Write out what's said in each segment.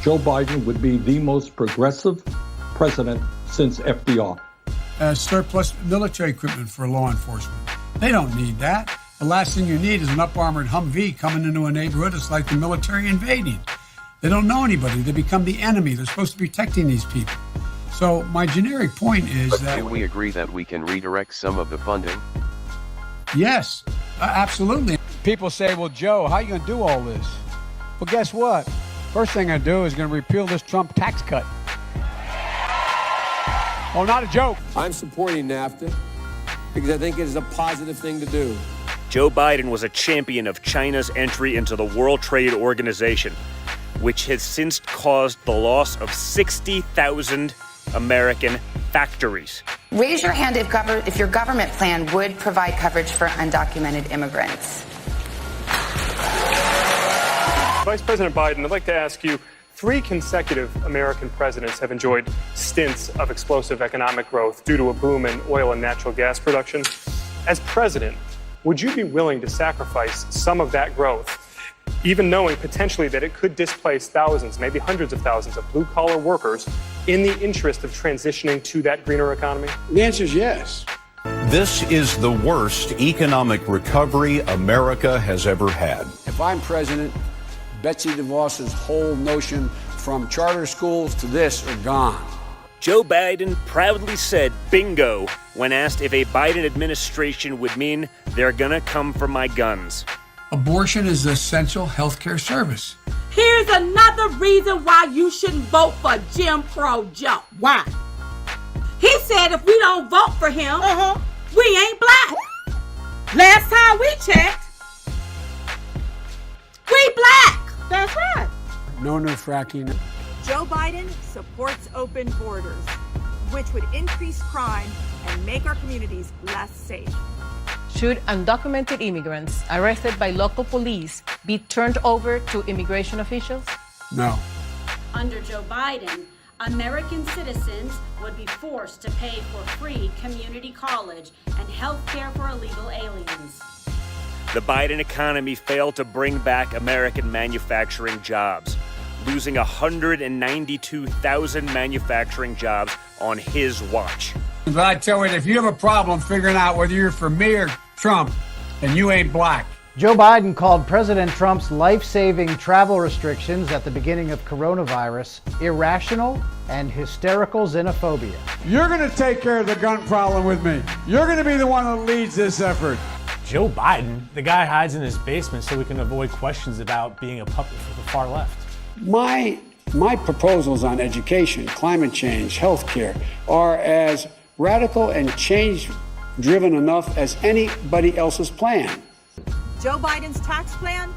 Joe Biden would be the most progressive president since FDR. Surplus military equipment for law enforcement. They don't need that. The last thing you need is an up-armored Humvee coming into a neighborhood. It's like the military invading. They don't know anybody. They become the enemy. They're supposed to be protecting these people. So my generic point is that... Can we agree that we can redirect some of the funding? Yes, absolutely. People say, well, Joe, how are you going to do all this? Well, guess what? First thing I do is going to repeal this Trump tax cut. Oh, not a joke. I'm supporting NAFTA because I think it is a positive thing to do. Joe Biden was a champion of China's entry into the World Trade Organization, which has since caused the loss of 60,000 American factories. Raise your hand if your government plan would provide coverage for undocumented immigrants. Vice President Biden, I'd like to ask you, 3 consecutive American presidents have enjoyed stints of explosive economic growth due to a boom in oil and natural gas production. As president, would you be willing to sacrifice some of that growth, even knowing potentially that it could displace thousands, maybe hundreds of thousands of blue-collar workers in the interest of transitioning to that greener economy? The answer is yes. This is the worst economic recovery America has ever had. If I'm president, Betsy DeVos's whole notion from charter schools to this are gone. Joe Biden proudly said bingo when asked if a Biden administration would mean they're gonna come for my guns. Abortion is an essential healthcare service. Here's another reason why you shouldn't vote for Jim Crow Joe. Why? He said if we don't vote for him, we ain't black. Last time we checked, we black. That's right. No new fracking. Joe Biden supports open borders, which would increase crime and make our communities less safe. Should undocumented immigrants arrested by local police be turned over to immigration officials? No. Under Joe Biden, American citizens would be forced to pay for free community college and health care for illegal aliens. The Biden economy failed to bring back American manufacturing jobs, losing 192,000 manufacturing jobs on his watch. But I tell you, if you have a problem figuring out whether you're for me or Trump, and you ain't black. Joe Biden called President Trump's life-saving travel restrictions at the beginning of coronavirus irrational and hysterical xenophobia. You're going to take care of the gun problem with me. You're going to be the one that leads this effort. Joe Biden, the guy hides in his basement so we can avoid questions about being a puppet for the far left. My proposals on education, climate change, healthcare are as radical and change-driven enough as anybody else's plan. Joe Biden's tax plan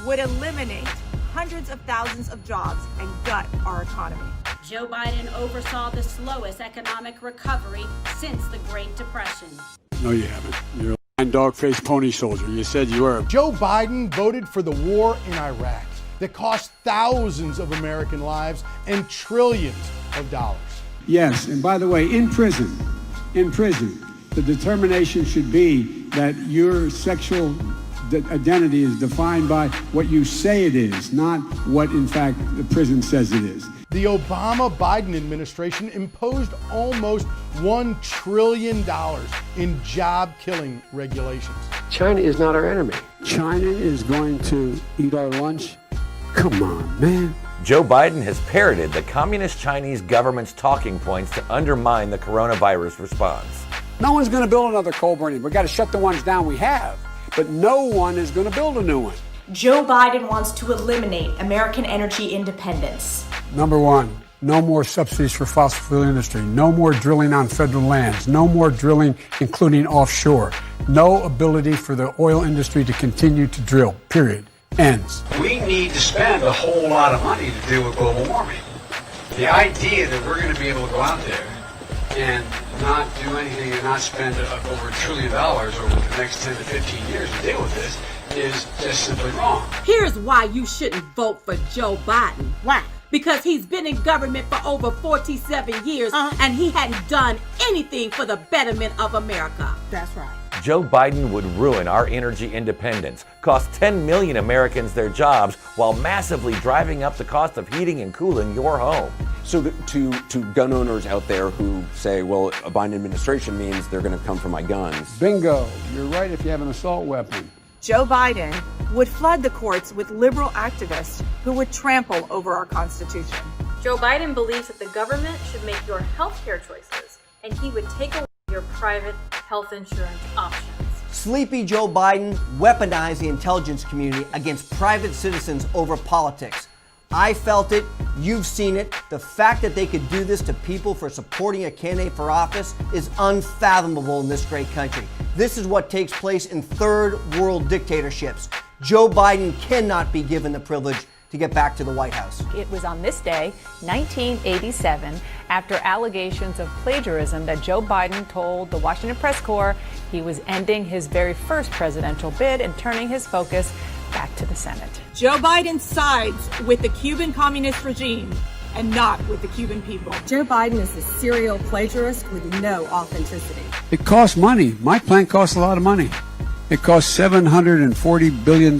would eliminate hundreds of thousands of jobs and gut our economy. Joe Biden oversaw the slowest economic recovery since the Great Depression. No, you haven't. You're a lying dog-faced pony soldier. You said you were. Joe Biden voted for the war in Iraq that cost thousands of American lives and trillions of dollars. Yes, and by the way, in prison, the determination should be that your sexual identity is defined by what you say it is, not what, in fact, the prison says it is. The Obama-Biden administration imposed almost $1 trillion in job-killing regulations. China is not our enemy. China is going to eat our lunch? Come on, man. Joe Biden has parroted the Communist Chinese government's talking points to undermine the coronavirus response. No one's going to build another coal burning. We've got to shut the ones down we have. But no one is going to build a new one. Joe Biden wants to eliminate American energy independence. Number one, no more subsidies for fossil fuel industry. No more drilling on federal lands. No more drilling, including offshore. No ability for the oil industry to continue to drill, period. Ends. We need to spend a whole lot of money to deal with global warming. The idea that we're going to be able to go out there and not do anything and not spend over $1 trillion over the next 10 to 15 years to deal with this is just simply wrong. Here's why you shouldn't vote for Joe Biden. Why? Because he's been in government for over 47 years and he hadn't done anything for the betterment of America. That's right. Joe Biden would ruin our energy independence, cost 10 million Americans their jobs, while massively driving up the cost of heating and cooling your home. So to gun owners out there who say, well, a Biden administration means they're going to come for my guns. Bingo. You're right if you have an assault weapon. Joe Biden would flood the courts with liberal activists who would trample over our Constitution. Joe Biden believes that the government should make your health care choices, and he would take away your private health insurance options. Sleepy Joe Biden weaponized the intelligence community against private citizens over politics. I felt it, you've seen it. The fact that they could do this to people for supporting a candidate for office is unfathomable in this great country. This is what takes place in third world dictatorships. Joe Biden cannot be given the privilege to get back to the White House. It was on this day, 1987, after allegations of plagiarism, that Joe Biden told the Washington Press Corps he was ending his very first presidential bid and turning his focus back to the Senate. Joe Biden sides with the Cuban communist regime and not with the Cuban people. Joe Biden is a serial plagiarist with no authenticity. It costs money. My plan costs a lot of money. It costs $740 billion.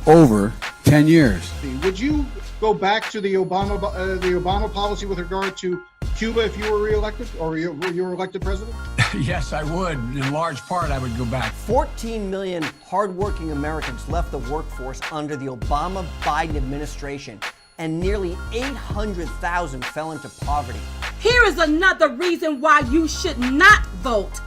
Over 10 years. Would you go back to the Obama policy with regard to Cuba if you were reelected, or you were elected president? Yes, I would. In large part, I would go back. 14 million hardworking Americans left the workforce under the Obama-Biden administration, and nearly 800,000 fell into poverty. Here is another reason why you should not vote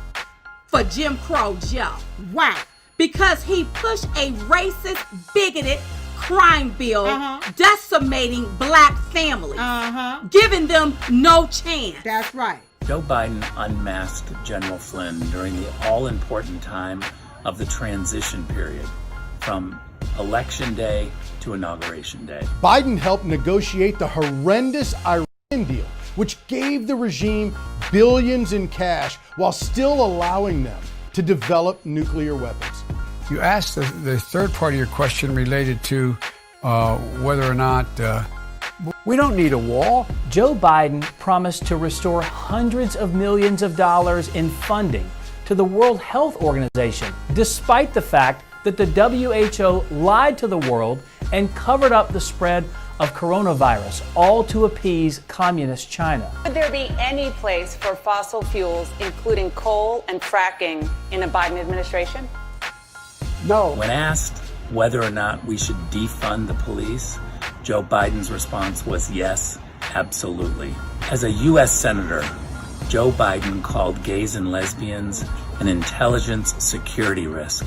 for Jim Crow Joe. Why? Because he pushed a racist, bigoted crime bill decimating black families, giving them no chance. That's right. Joe Biden unmasked General Flynn during the all-important time of the transition period from Election Day to Inauguration Day. Biden helped negotiate the horrendous Iran deal, which gave the regime billions in cash while still allowing them to develop nuclear weapons. You asked the third part of your question related to whether or not we don't need a wall. Joe Biden promised to restore hundreds of millions of dollars in funding to the World Health Organization, despite the fact that the WHO lied to the world and covered up the spread of coronavirus, all to appease communist China. Would there be any place for fossil fuels, including coal and fracking, in a Biden administration? No. When asked whether or not we should defund the police, Joe Biden's response was yes, absolutely. As a U.S. Senator, Joe Biden called gays and lesbians an intelligence security risk.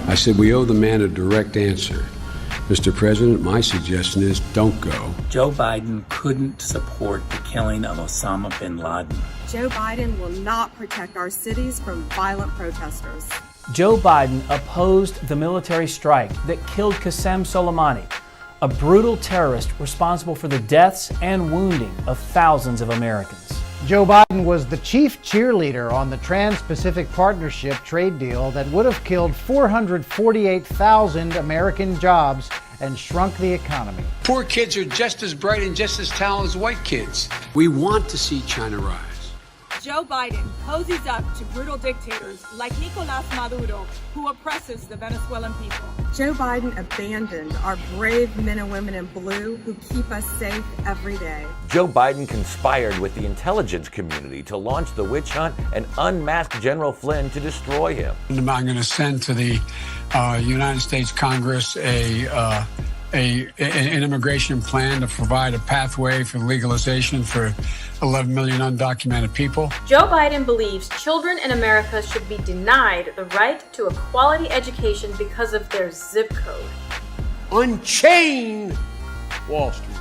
I said we owe the man a direct answer. Mr. President, my suggestion is don't go. Joe Biden couldn't support the killing of Osama bin Laden. Joe Biden will not protect our cities from violent protesters. Joe Biden opposed the military strike that killed Qasem Soleimani, a brutal terrorist responsible for the deaths and wounding of thousands of Americans. Joe Biden was the chief cheerleader on the Trans-Pacific Partnership trade deal that would have killed 448,000 American jobs and shrunk the economy. Poor kids are just as bright and just as talented as white kids. We want to see China rise. Joe Biden cozies up to brutal dictators like Nicolás Maduro, who oppresses the Venezuelan people. Joe Biden abandoned our brave men and women in blue who keep us safe every day. Joe Biden conspired with the intelligence community to launch the witch hunt and unmask General Flynn to destroy him. I'm going to send to the United States Congress an immigration plan to provide a pathway for legalization for 11 million undocumented people. Joe Biden believes children in America should be denied the right to a quality education because of their zip code. Unchain Wall Street.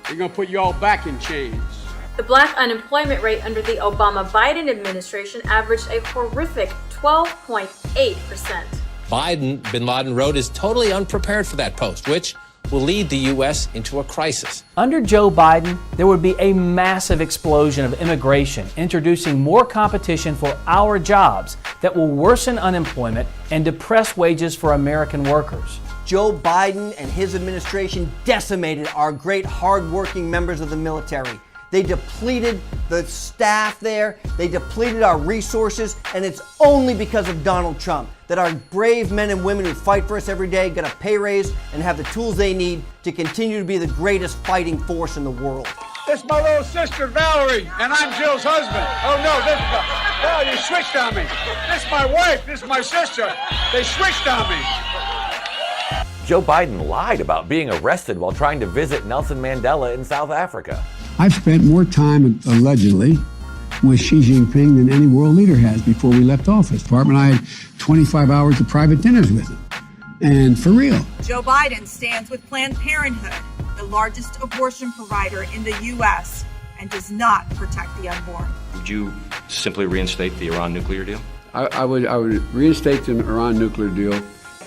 We're going to put you all back in chains. The black unemployment rate under the Obama-Biden administration averaged a horrific 12.8%. Biden, bin Laden wrote, is totally unprepared for that post, which will lead the U.S. into a crisis. Under Joe Biden, there would be a massive explosion of immigration, introducing more competition for our jobs that will worsen unemployment and depress wages for American workers. Joe Biden and his administration decimated our great hardworking members of the military. They depleted the staff there. They depleted our resources. And it's only because of Donald Trump that our brave men and women who fight for us every day get a pay raise and have the tools they need to continue to be the greatest fighting force in the world. This is my little sister, Valerie, and I'm Jill's husband. Oh, no, you switched on me. This is my wife. This is my sister. They switched on me. Joe Biden lied about being arrested while trying to visit Nelson Mandela in South Africa. I've spent more time, allegedly, with Xi Jinping than any world leader has before we left office. Department, I had 25 hours of private dinners with him. And for real. Joe Biden stands with Planned Parenthood, the largest abortion provider in the U.S., and does not protect the unborn. Would you simply reinstate the Iran nuclear deal? I would reinstate the Iran nuclear deal.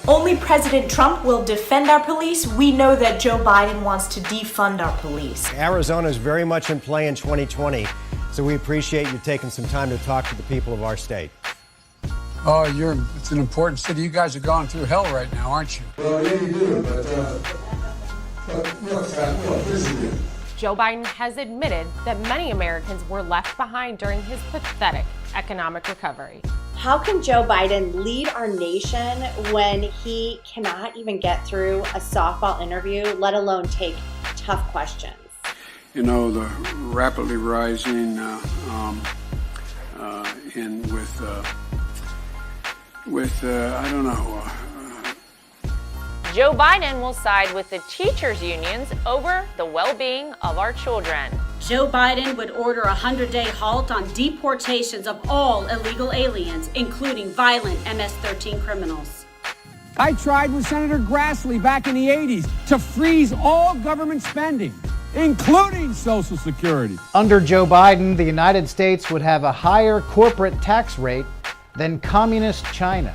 Only President Trump will defend our police. We know that Joe Biden wants to defund our police. Arizona is very much in play in 2020, so we appreciate you taking some time to talk to the people of our state. Oh, it's an important city. You guys are going through hell right now, aren't you? Well, yeah, you do, but look, President. Joe Biden has admitted that many Americans were left behind during his pathetic economic recovery. How can Joe Biden lead our nation when he cannot even get through a softball interview, let alone take tough questions? You know, the rapidly rising I don't know. Joe Biden will side with the teachers' unions over the well-being of our children. Joe Biden would order a 100-day halt on deportations of all illegal aliens, including violent MS-13 criminals. I tried with Senator Grassley back in the 80s to freeze all government spending, including Social Security. Under Joe Biden, the United States would have a higher corporate tax rate than communist China.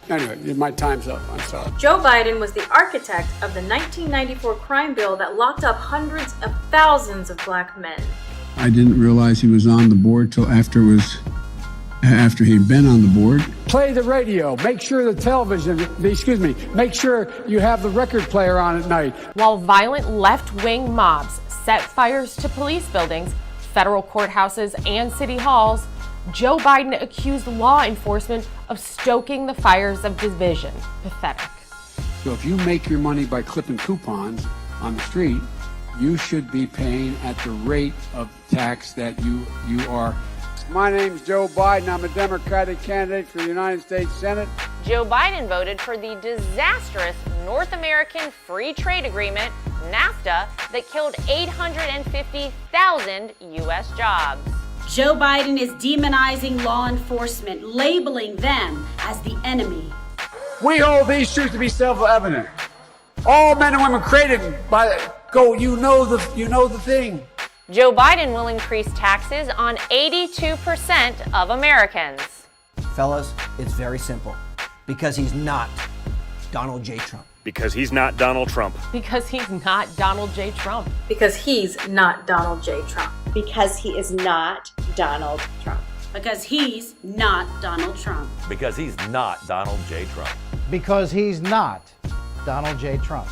Anyway, my time's up. I'm sorry. Joe Biden was the architect of the 1994 crime bill that locked up hundreds of thousands of black men. I didn't realize he was on the board till after he'd been on the board. Play the radio. Make sure make sure you have the record player on at night. While violent left-wing mobs set fires to police buildings, federal courthouses, and city halls, Joe Biden accused law enforcement of stoking the fires of division. Pathetic. So if you make your money by clipping coupons on the street, you should be paying at the rate of tax that you are. My name's Joe Biden. I'm a Democratic candidate for the United States Senate. Joe Biden voted for the disastrous North American Free Trade Agreement, NAFTA, that killed 850,000 U.S. jobs. Joe Biden is demonizing law enforcement, labeling them as the enemy. We hold these truths to be self-evident. All men and women created by you know the thing. Joe Biden will increase taxes on 82% of Americans. Fellas, it's very simple. Because he's not Donald J. Trump. Because he's not Donald Trump. Because he's not Donald J. Trump. Because he's not Donald J. Trump. Because he is not Donald Trump. Because he's not Donald Trump. Because he's not Donald J. Trump. Because he's not Donald J. Trump.